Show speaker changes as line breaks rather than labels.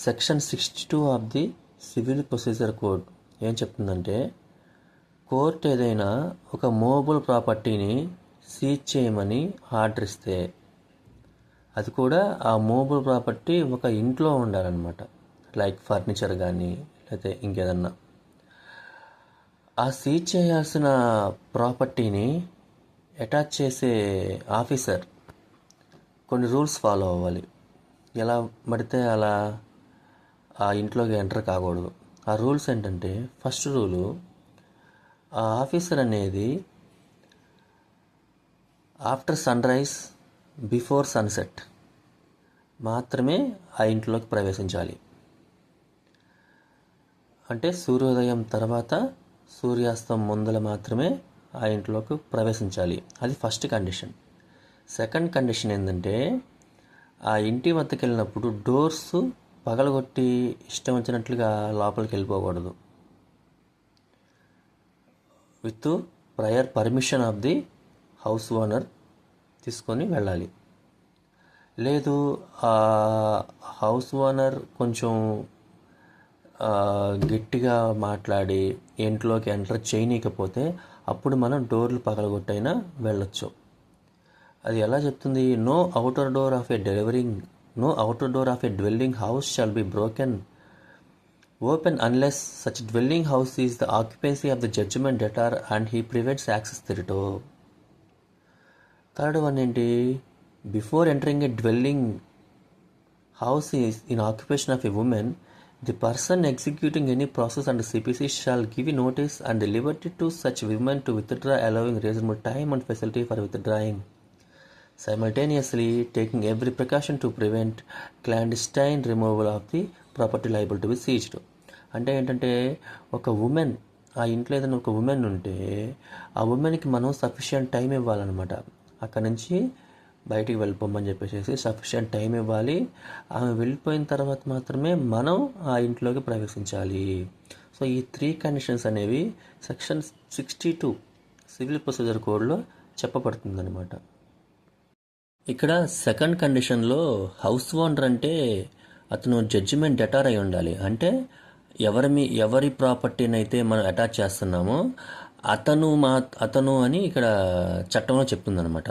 Section 62 of the civil procedure code ఏం చెప్తుందంటే, court ఏదైనా ఒక మూవబుల్ ప్రాపర్టీని సీజ్ చేయమని ఆర్డర్ ఇస్తే అది కూడా ఆ మూవబుల్ ప్రాపర్టీ ఒక ఇంట్లో ఉండాలన్నమాట. లైక్ ఫర్నిచర్ కానీ లేకపోతే ఇంకేదన్నా. ఆ సీజ్ చేయాల్సిన ప్రాపర్టీని అటాచ్ చేసే ఆఫీసర్ కొన్ని రూల్స్ ఫాలో అవ్వాలి. ఎలా పడితే అలా ఆ ఇంట్లోకి ఎంటర్ కాకూడదు. ఆ రూల్స్ ఏంటంటే, ఫస్ట్ రూలు, ఆ ఆఫీసర్ అనేది after sunrise before sunset మాత్రమే ఆ ఇంట్లోకి ప్రవేశించాలి. అంటే సూర్యోదయం తర్వాత సూర్యాస్తం ముందల మాత్రమే ఆ ఇంట్లోకి ప్రవేశించాలి. అది ఫస్ట్ కండిషన్. సెకండ్ కండిషన్ ఏంటంటే, ఆ ఇంటి వద్దకు వెళ్ళినప్పుడు డోర్స్ పగలగొట్టి ఇష్టం వచ్చినట్లుగా లోపలికి వెళ్ళిపోకూడదు. With prior permission of the house owner తీసుకొని వెళ్ళాలి. లేదు ఆ హౌస్ ఓనర్ కొంచెం గట్టిగా మాట్లాడి ఇంట్లోకి ఎంటర్ చేయనీయకపోతే అప్పుడు మనం డోర్లు పగలగొట్టైనా వెళ్ళొచ్చు. అది ఎలా చెప్తుంది? No outer door of a dwelling house shall be broken open unless such dwelling house is the occupancy of the judgment debtor and he prevents access thereto. Third one ఏంటి? Before entering a dwelling house is in occupation of a woman, the person executing any process under CPC shall give notice and liberty to such women to withdraw, allowing reasonable time and facility for withdrawing, simultaneously taking every precaution to prevent clandestine removal of the property liable to be seized. అంటే ఏంటంటే, ఒక women, ఆ ఇంట్లో ఏదైనా ఒక women ఉంటే ఆ ఉమెన్కి మనం సఫిషియంట్ టైం ఇవ్వాలన్నమాట. అక్కడ నుంచి బయటికి వెళ్ళిపోమని చెప్పేసి సఫిషియంట్ టైం ఇవ్వాలి. ఆమె వెళ్ళిపోయిన తర్వాత మాత్రమే మనం ఆ ఇంట్లోకి ప్రవేశించాలి. సో ఈ 3 కండిషన్స్ అనేవి సెక్షన్ 62 సివిల్ ప్రొసీజర్ కోడ్లో చెప్పబడుతుందన్నమాట. ఇక్కడ సెకండ్ కండిషన్లో హౌస్ ఓనర్ అంటే అతను జడ్జిమెంట్ డెటార్ అయి ఉండాలి. అంటే ఎవరి ప్రాపర్టీని అయితే మనం అటాచ్ చేస్తున్నామో అతను అని ఇక్కడ చట్టంలో చెప్తుందనమాట.